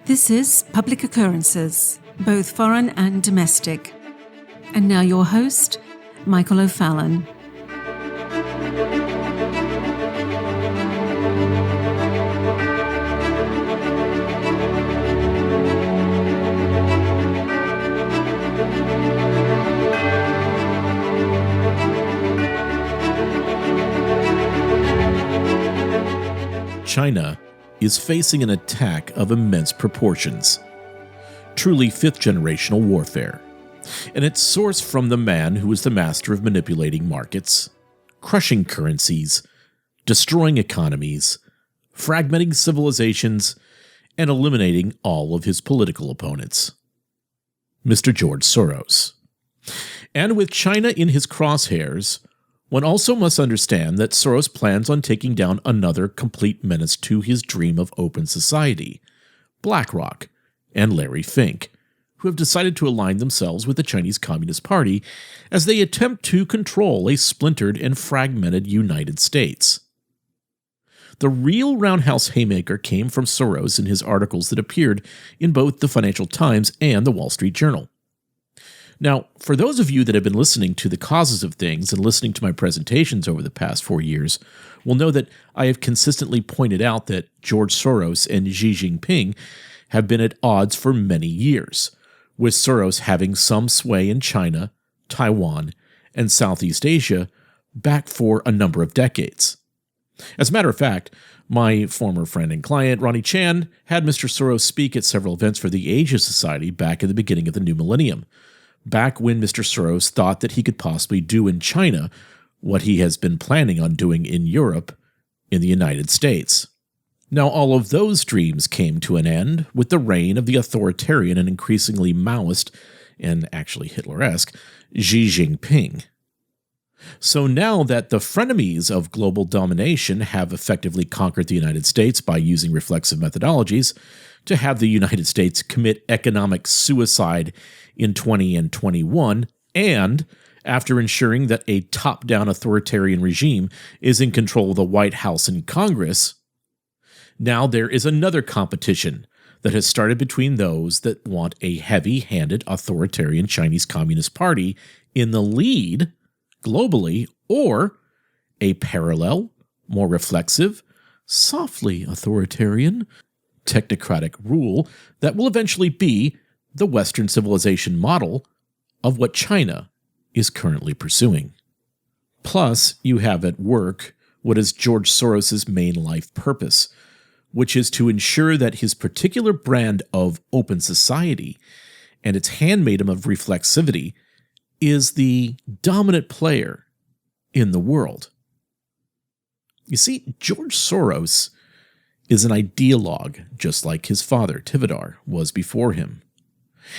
This is Public Occurrences, both foreign and domestic. And now your host, Michael O'Fallon. China is facing an attack of immense proportions, truly fifth-generational warfare, and it's sourced from the man who is the master of manipulating markets, crushing currencies, destroying economies, fragmenting civilizations, and eliminating all of his political opponents. Mr. George Soros. And with China in his crosshairs, one also must understand that Soros plans on taking down another complete menace to his dream of open society, BlackRock and Larry Fink, who have decided to align themselves with the Chinese Communist Party as they attempt to control a splintered and fragmented United States. The real roundhouse haymaker came from Soros in his articles that appeared in both the Financial Times and the Wall Street Journal. Now, for those of you that have been listening to The Causes of Things and listening to my presentations over the past 4 years will know that I have consistently pointed out that George Soros and Xi Jinping have been at odds for many years, with Soros having some sway in China, Taiwan, and Southeast Asia back for a number of decades. As a matter of fact, my former friend and client, Ronnie Chan, had Mr. Soros speak at several events for the Asia Society back in the beginning of the new millennium, back when Mr. Soros thought that he could possibly do in China what he has been planning on doing in Europe, in the United States. Now, all of those dreams came to an end with the reign of the authoritarian and increasingly Maoist, and actually Hitler-esque, Xi Jinping. So now that the frenemies of global domination have effectively conquered the United States by using reflexive methodologies, to have the United States commit economic suicide in 20 and 21, and after ensuring that a top-down authoritarian regime is in control of the White House and Congress, now there is another competition that has started between those that want a heavy-handed authoritarian Chinese Communist Party in the lead globally, or a parallel, more reflexive, softly authoritarian, technocratic rule that will eventually be the Western civilization model of what China is currently pursuing. Plus, you have at work what is George Soros' main life purpose, which is to ensure that his particular brand of open society and its handmaiden of reflexivity is the dominant player in the world. You see, George Soros is an ideologue, just like his father, Tivadar, was before him.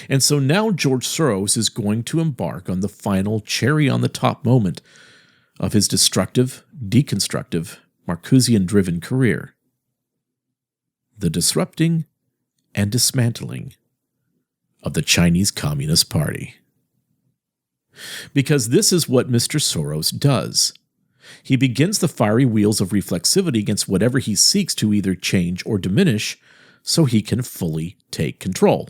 And so now George Soros is going to embark on the final cherry-on-the-top moment of his destructive, deconstructive, Marcusian-driven career. The disrupting and dismantling of the Chinese Communist Party. Because this is what Mr. Soros does. He begins the fiery wheels of reflexivity against whatever he seeks to either change or diminish so he can fully take control.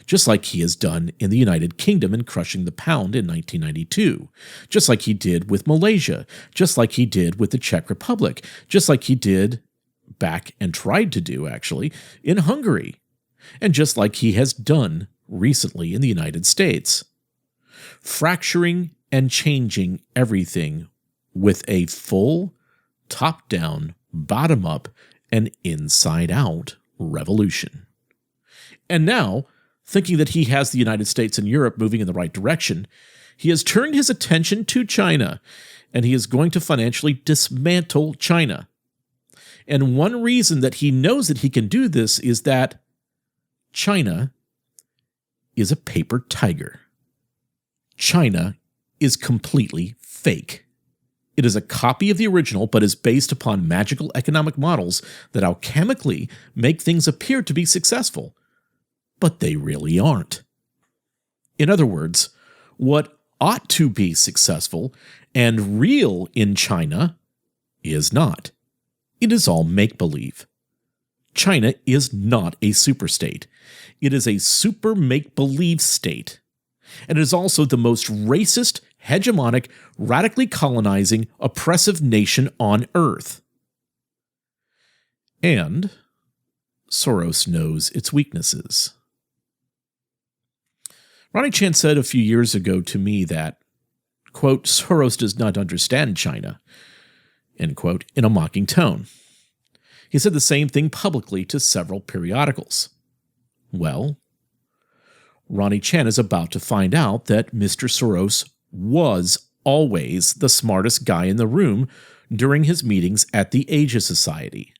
Just like he has done in the United Kingdom in crushing the pound in 1992, just like he did with Malaysia, just like he did with the Czech Republic, just like he did back and tried to do, actually, in Hungary, and just like he has done recently in the United States. Fracturing and changing everything with a full, top-down, bottom-up, and inside-out revolution. And now, thinking that he has the United States and Europe moving in the right direction, he has turned his attention to China, and he is going to financially dismantle China. And one reason that he knows that he can do this is that China is a paper tiger. China is completely fake. It is a copy of the original, but is based upon magical economic models that alchemically make things appear to be successful, but they really aren't. In other words, what ought to be successful and real in China is not. It is all make-believe. China is not a superstate. It is a super make-believe state. And it is also the most racist, hegemonic, radically colonizing, oppressive nation on Earth. And Soros knows its weaknesses. Ronnie Chan said a few years ago to me that, quote, Soros does not understand China, end quote, in a mocking tone. He said the same thing publicly to several periodicals. Well, Ronnie Chan is about to find out that Mr. Soros was always the smartest guy in the room during his meetings at the Asia Society.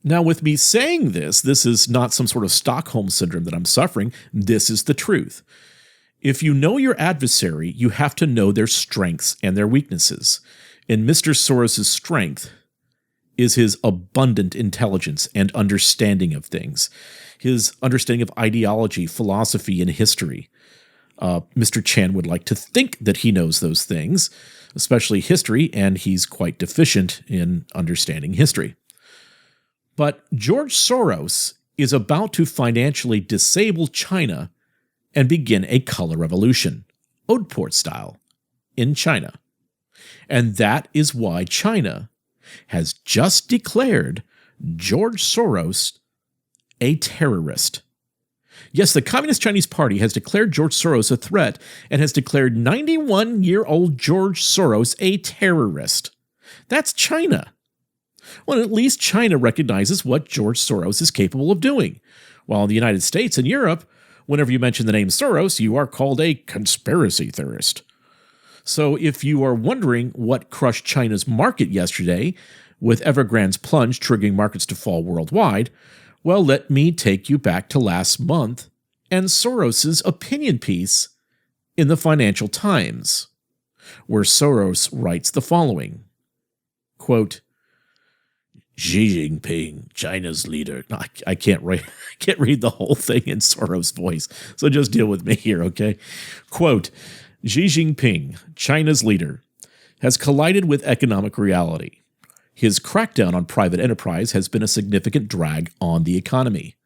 Now, with me saying this is not some sort of Stockholm syndrome that I'm suffering. This is the truth. If you know your adversary, you have to know their strengths and their weaknesses. And Mr. Soros' strength is his abundant intelligence and understanding of things, his understanding of ideology, philosophy, and history. Mr. Chan would like to think that he knows those things, especially history, and he's quite deficient in understanding history. But George Soros is about to financially disable China and begin a color revolution, Oudport style, in China. And that is why China has just declared George Soros a terrorist. Yes, the Communist Chinese Party has declared George Soros a threat and has declared 91-year-old George Soros a terrorist. That's China. Well, at least China recognizes what George Soros is capable of doing. While in the United States and Europe, whenever you mention the name Soros, you are called a conspiracy theorist. So if you are wondering what crushed China's market yesterday, with Evergrande's plunge triggering markets to fall worldwide, well, let me take you back to last month and Soros's opinion piece in the Financial Times, where Soros writes the following, quote, Xi Jinping, China's leader. No, I can't read the whole thing in Soros' voice, so just deal with me here, okay? Quote, Xi Jinping, China's leader, has collided with economic reality. His crackdown on private enterprise has been a significant drag on the economy.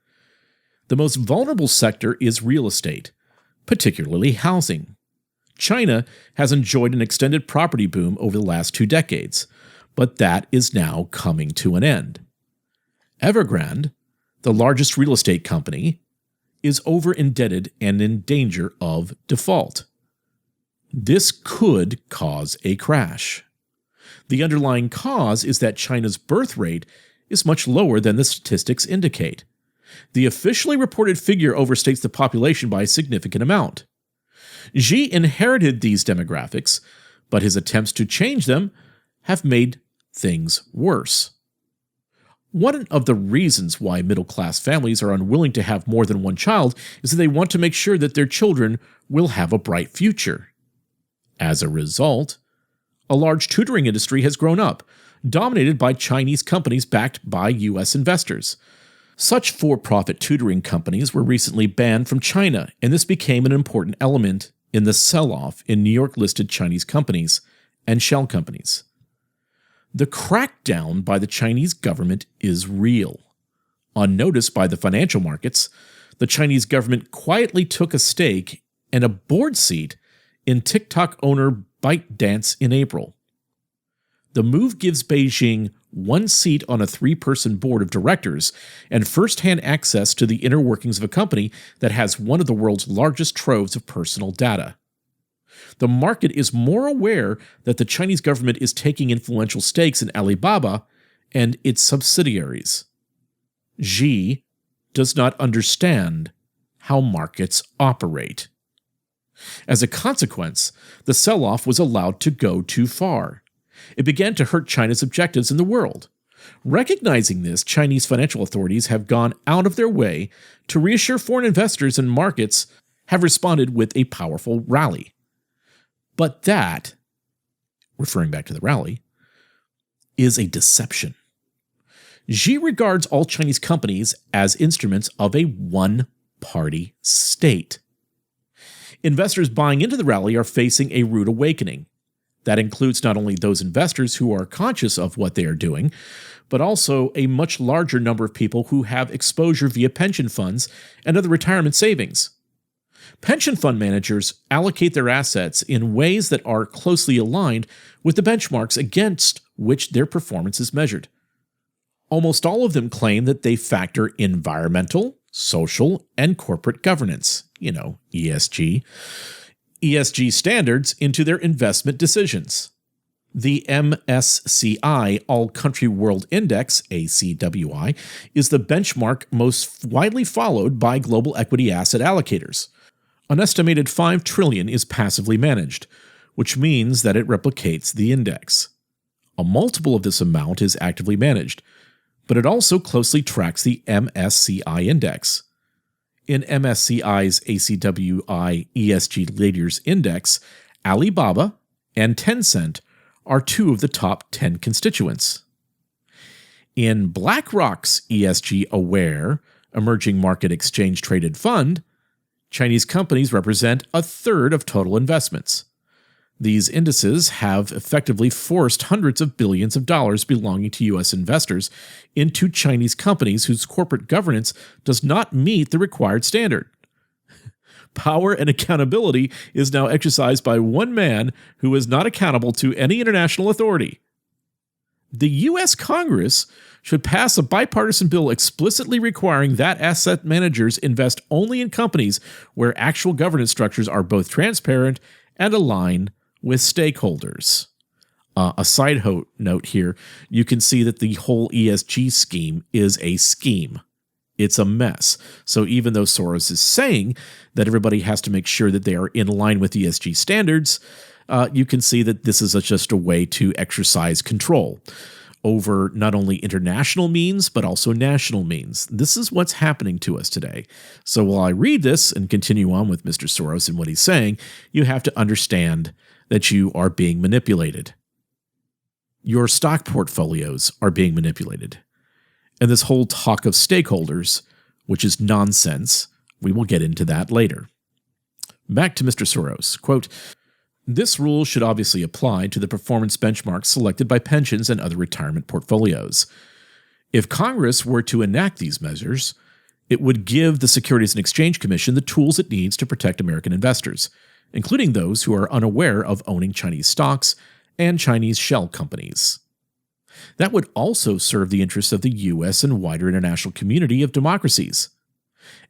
The most vulnerable sector is real estate, particularly housing. China has enjoyed an extended property boom over the last 2 decades, but that is now coming to an end. Evergrande, the largest real estate company, is over-indebted and in danger of default. This could cause a crash. The underlying cause is that China's birth rate is much lower than the statistics indicate. The officially reported figure overstates the population by a significant amount. Xi inherited these demographics, but his attempts to change them have made things worse. One of the reasons why middle-class families are unwilling to have more than one child is that they want to make sure that their children will have a bright future. As a result, a large tutoring industry has grown up, dominated by Chinese companies backed by U.S. investors. Such for-profit tutoring companies were recently banned from China, and this became an important element in the sell-off in New York-listed Chinese companies and shell companies. The crackdown by the Chinese government is real. Unnoticed by the financial markets, the Chinese government quietly took a stake and a board seat in TikTok owner ByteDance in April. The move gives Beijing 1 seat on a 3-person board of directors and first-hand access to the inner workings of a company that has one of the world's largest troves of personal data. The market is more aware that the Chinese government is taking influential stakes in Alibaba and its subsidiaries. Xi does not understand how markets operate. As a consequence, the sell-off was allowed to go too far. It began to hurt China's objectives in the world. Recognizing this, Chinese financial authorities have gone out of their way to reassure foreign investors, and markets have responded with a powerful rally. But that, referring back to the rally, is a deception. Xi regards all Chinese companies as instruments of a one-party state. Investors buying into the rally are facing a rude awakening. That includes not only those investors who are conscious of what they are doing, but also a much larger number of people who have exposure via pension funds and other retirement savings. Pension fund managers allocate their assets in ways that are closely aligned with the benchmarks against which their performance is measured. Almost all of them claim that they factor environmental, social, and corporate governance, ESG standards into their investment decisions. The MSCI All Country World Index, ACWI, is the benchmark most widely followed by global equity asset allocators. An estimated $5 trillion is passively managed, which means that it replicates the index. A multiple of this amount is actively managed, but it also closely tracks the MSCI index. In MSCI's ACWI ESG Leaders Index, Alibaba and Tencent are two of the top 10 constituents. In BlackRock's ESG Aware Emerging Market Exchange Traded Fund, Chinese companies represent a third of total investments. These indices have effectively forced hundreds of billions of dollars belonging to U.S. investors into Chinese companies whose corporate governance does not meet the required standard. Power and accountability is now exercised by one man who is not accountable to any international authority. The U.S. Congress should pass a bipartisan bill explicitly requiring that asset managers invest only in companies where actual governance structures are both transparent and aligned with stakeholders. A side note here, you can see that the whole ESG scheme is a scheme. It's a mess. So even though Soros is saying that everybody has to make sure that they are in line with ESG standards, you can see that this is just a way to exercise control over not only international means, but also national means. This is what's happening to us today. So while I read this and continue on with Mr. Soros and what he's saying, you have to understand that you are being manipulated. Your stock portfolios are being manipulated. And this whole talk of stakeholders, which is nonsense, we will get into that later. Back to Mr. Soros. Quote, "This rule should obviously apply to the performance benchmarks selected by pensions and other retirement portfolios. If Congress were to enact these measures, it would give the Securities and Exchange Commission the tools it needs to protect American investors, including those who are unaware of owning Chinese stocks and Chinese shell companies. That would also serve the interests of the U.S. and wider international community of democracies.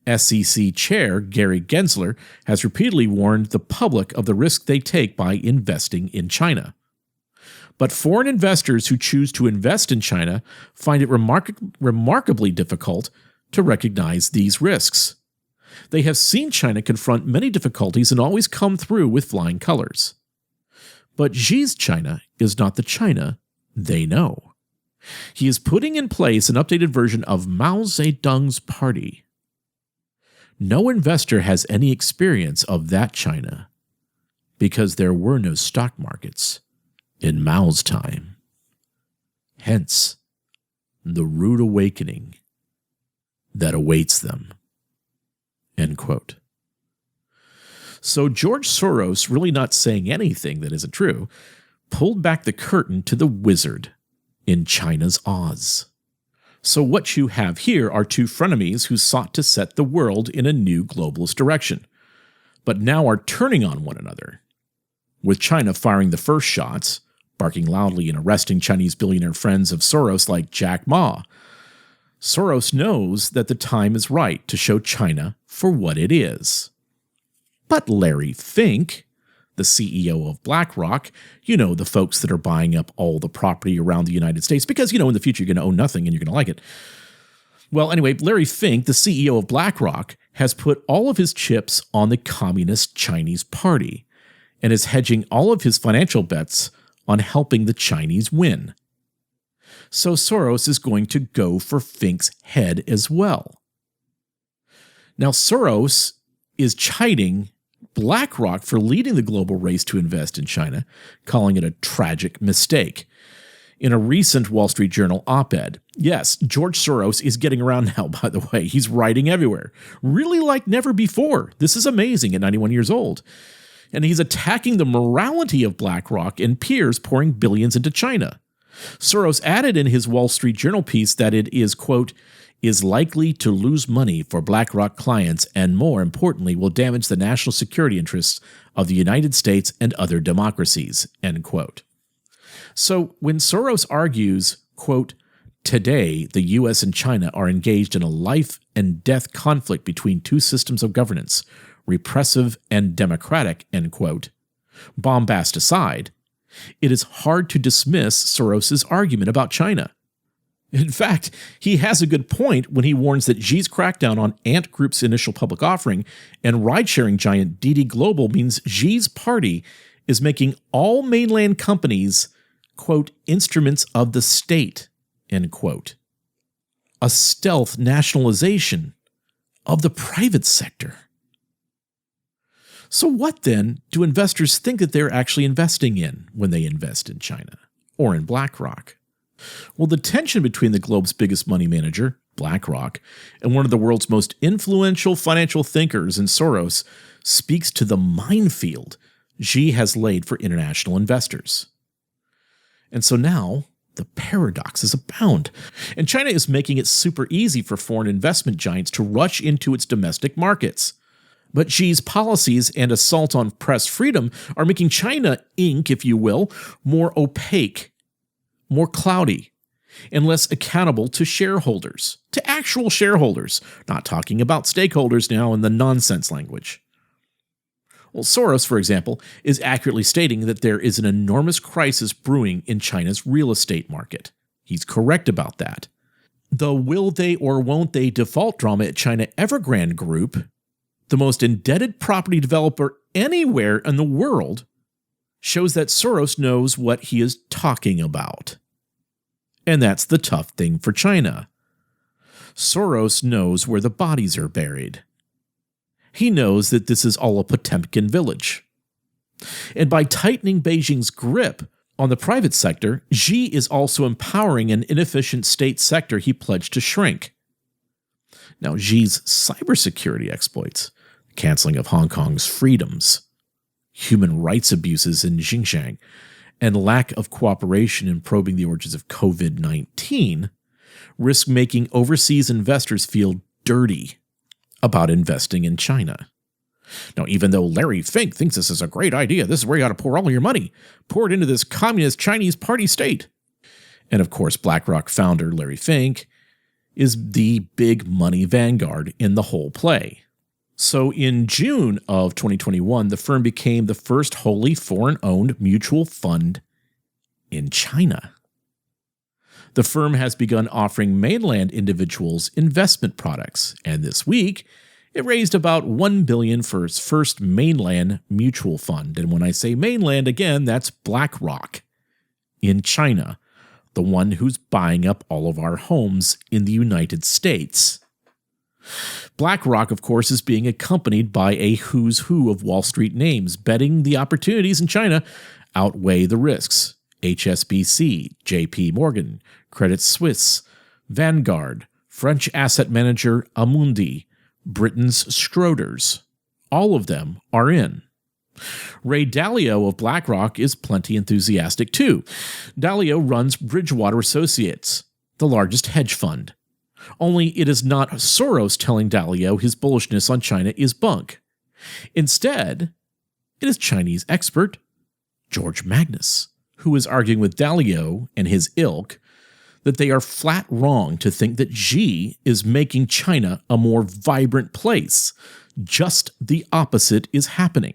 SEC Chair Gary Gensler has repeatedly warned the public of the risk they take by investing in China. But foreign investors who choose to invest in China find it remarkably difficult to recognize these risks. They have seen China confront many difficulties and always come through with flying colors. But Xi's China is not the China they know. He is putting in place an updated version of Mao Zedong's party. No investor has any experience of that China because there were no stock markets in Mao's time. Hence, the rude awakening that awaits them." End quote. So George Soros, really not saying anything that isn't true, pulled back the curtain to the wizard in China's Oz. So what you have here are two frenemies who sought to set the world in a new globalist direction, but now are turning on one another, with China firing the first shots, barking loudly and arresting Chinese billionaire friends of Soros like Jack Ma. Soros knows that the time is right to show China for what it is. But Larry Fink, the CEO of BlackRock, the folks that are buying up all the property around the United States, because, in the future you're going to own nothing and you're going to like it. Well, anyway, Larry Fink, the CEO of BlackRock, has put all of his chips on the Communist Chinese Party and is hedging all of his financial bets on helping the Chinese win. So Soros is going to go for Fink's head as well. Now, Soros is chiding BlackRock for leading the global race to invest in China, calling it a tragic mistake. In a recent Wall Street Journal op-ed, yes, George Soros is getting around now, by the way. He's writing everywhere, really like never before. This is amazing at 91 years old. And he's attacking the morality of BlackRock and peers pouring billions into China. Soros added in his Wall Street Journal piece that it is, quote, is likely to lose money for BlackRock clients and, more importantly, will damage the national security interests of the United States and other democracies, end quote. So when Soros argues, quote, today the U.S. and China are engaged in a life and death conflict between two systems of governance, repressive and democratic, end quote, bombast aside, it is hard to dismiss Soros's argument about China. In fact, he has a good point when he warns that Xi's crackdown on Ant Group's initial public offering and ride-sharing giant Didi Global means Xi's party is making all mainland companies, quote, instruments of the state, end quote. A stealth nationalization of the private sector. So what, then, do investors think that they're actually investing in when they invest in China or in BlackRock? Well, the tension between the globe's biggest money manager, BlackRock, and one of the world's most influential financial thinkers in Soros speaks to the minefield Xi has laid for international investors. And so now, the paradoxes abound, and China is making it super easy for foreign investment giants to rush into its domestic markets. But Xi's policies and assault on press freedom are making China Inc., if you will, more opaque, more cloudy, and less accountable to shareholders, to actual shareholders, not talking about stakeholders now in the nonsense language. Well, Soros, for example, is accurately stating that there is an enormous crisis brewing in China's real estate market. He's correct about that. The will they or won't they default drama at China Evergrande Group, the most indebted property developer anywhere in the world, shows that Soros knows what he is talking about. And that's the tough thing for China. Soros knows where the bodies are buried. He knows that this is all a Potemkin village. And by tightening Beijing's grip on the private sector, Xi is also empowering an inefficient state sector he pledged to shrink. Now, Xi's cybersecurity exploits, canceling of Hong Kong's freedoms, human rights abuses in Xinjiang, and lack of cooperation in probing the origins of COVID-19 risk making overseas investors feel dirty about investing in China. Now, even though Larry Fink thinks this is a great idea, this is where you ought to pour all your money. Pour it into this communist Chinese party state. And of course, BlackRock founder Larry Fink is the big money vanguard in the whole play. So in June of 2021, the firm became the first wholly foreign-owned mutual fund in China. The firm has begun offering mainland individuals investment products, and this week, it raised about $1 billion for its first mainland mutual fund. And when I say mainland, again, that's BlackRock in China, the one who's buying up all of our homes in the United States. BlackRock, of course, is being accompanied by a who's who of Wall Street names, betting the opportunities in China outweigh the risks. HSBC, JP Morgan, Credit Suisse, Vanguard, French asset manager Amundi, Britain's Schroders. All of them are in. Ray Dalio of BlackRock is plenty enthusiastic too. Dalio runs Bridgewater Associates, the largest hedge fund. Only it is not Soros telling Dalio his bullishness on China is bunk. Instead, it is Chinese expert George Magnus, who is arguing with Dalio and his ilk that they are flat wrong to think that Xi is making China a more vibrant place. Just the opposite is happening.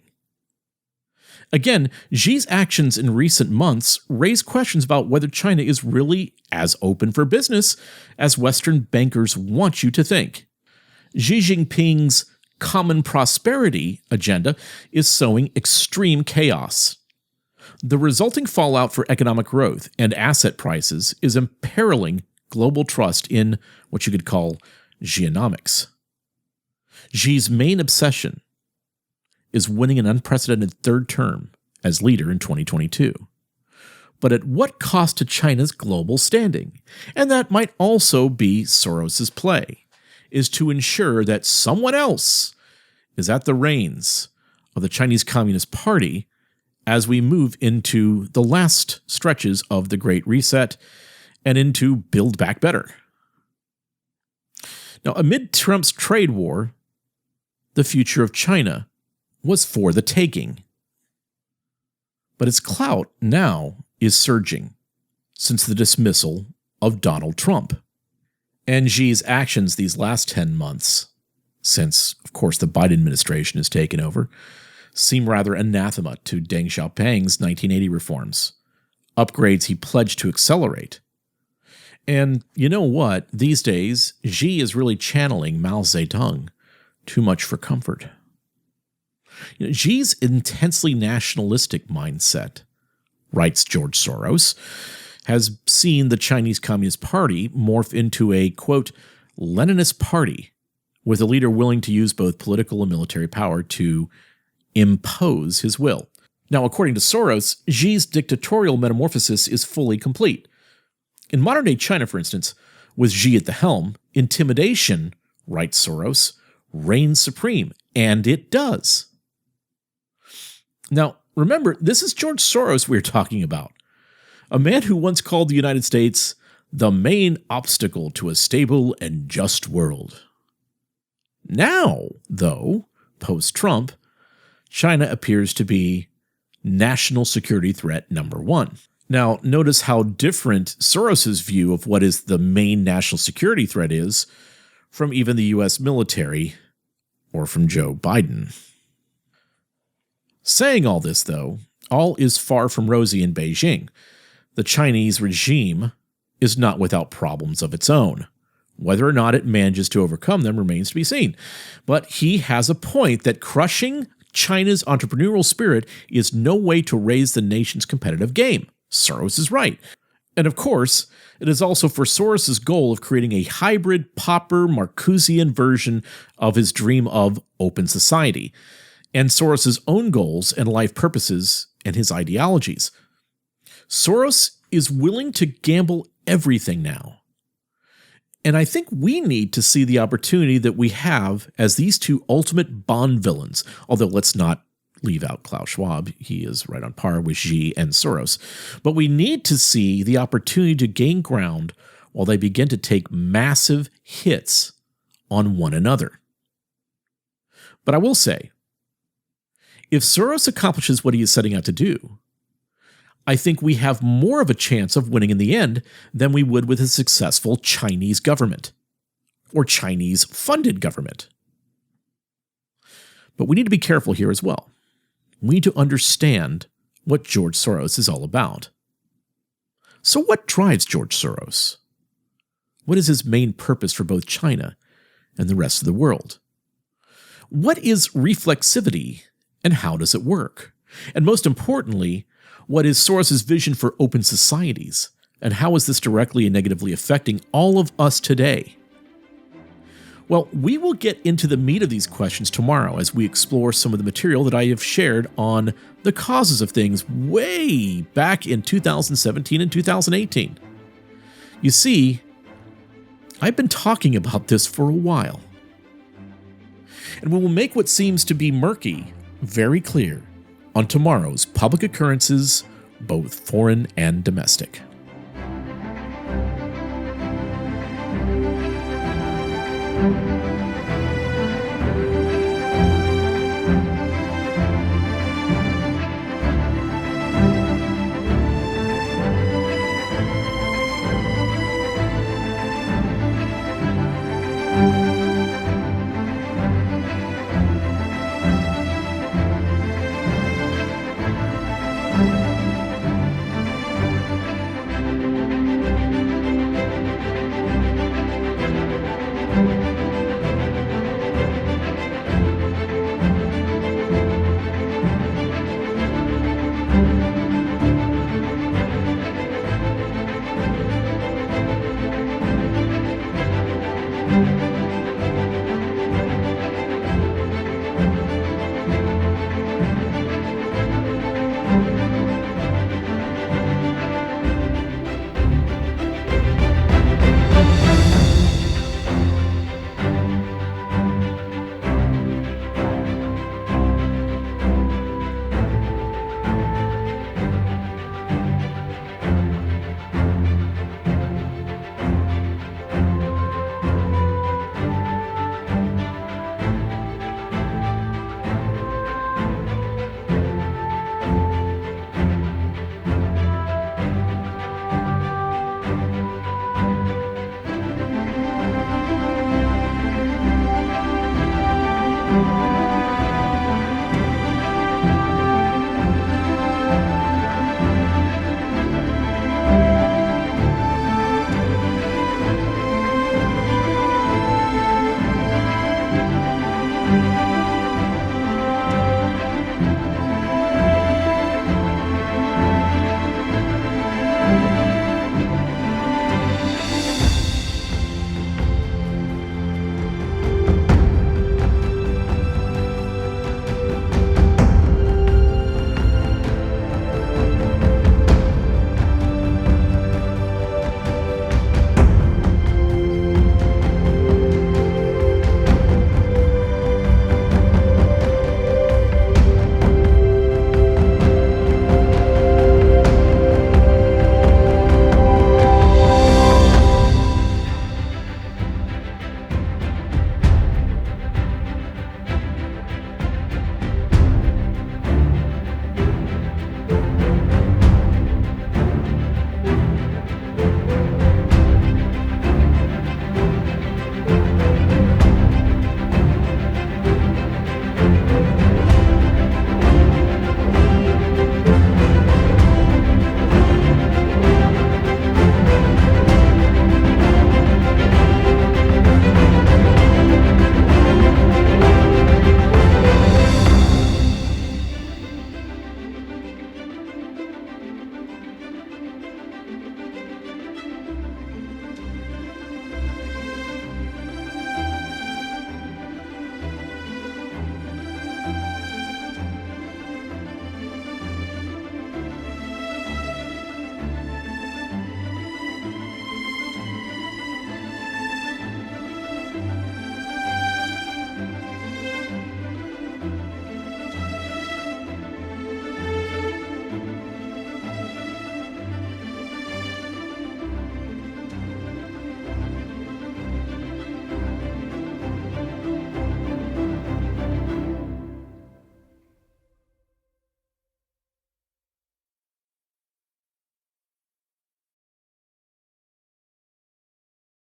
Again, Xi's actions in recent months raise questions about whether China is really as open for business as Western bankers want you to think. Xi Jinping's common prosperity agenda is sowing extreme chaos. The resulting fallout for economic growth and asset prices is imperiling global trust in what you could call Xionomics. Xi's main obsession is winning an unprecedented third term as leader in 2022. But at what cost to China's global standing? And that might also be Soros's play, is to ensure that someone else is at the reins of the Chinese Communist Party as we move into the last stretches of the Great Reset and into Build Back Better. Now, amid Trump's trade war, the future of China was for the taking. But its clout now is surging since the dismissal of Donald Trump. And Xi's actions these last 10 months, since, of course, the Biden administration has taken over, seem rather anathema to Deng Xiaoping's 1980 reforms, upgrades he pledged to accelerate. And you know what? These days, Xi is really channeling Mao Zedong. Too much for comfort. Xi's intensely nationalistic mindset, writes George Soros, has seen the Chinese Communist Party morph into a, quote, Leninist party, with a leader willing to use both political and military power to impose his will. Now, according to Soros, Xi's dictatorial metamorphosis is fully complete. In modern-day China, for instance, with Xi at the helm, intimidation, writes Soros, reigns supreme, and it does. Now, remember, this is George Soros we're talking about, a man who once called the United States the main obstacle to a stable and just world. Now, though, post-Trump, China appears to be national security threat number one. Now, notice how different Soros's view of what is the main national security threat is from even the U.S. military or from Joe Biden. Saying all this, though, all is far from rosy in Beijing. The Chinese regime is not without problems of its own. Whether or not it manages to overcome them remains to be seen. But he has a point that crushing China's entrepreneurial spirit is no way to raise the nation's competitive game. Soros is right. And of course, it is also for Soros's goal of creating a hybrid Popper Marcusian version of his dream of open society, and Soros's own goals and life purposes and his ideologies. Soros is willing to gamble everything now. And I think we need to see the opportunity that we have as these two ultimate Bond villains, although let's not leave out Klaus Schwab. He is right on par with Xi and Soros. But we need to see the opportunity to gain ground while they begin to take massive hits on one another. But I will say, if Soros accomplishes what he is setting out to do, I think we have more of a chance of winning in the end than we would with a successful Chinese government or Chinese-funded government. But we need to be careful here as well. We need to understand what George Soros is all about. So what drives George Soros? What is his main purpose for both China and the rest of the world? What is reflexivity and how does it work? And most importantly, what is Soros's vision for open societies, and how is this directly and negatively affecting all of us today? Well, we will get into the meat of these questions tomorrow as we explore some of the material that I have shared on the causes of things way back in 2017 and 2018. You see, I've been talking about this for a while. And we will make what seems to be murky very clear on tomorrow's Public Occurrences, both foreign and domestic.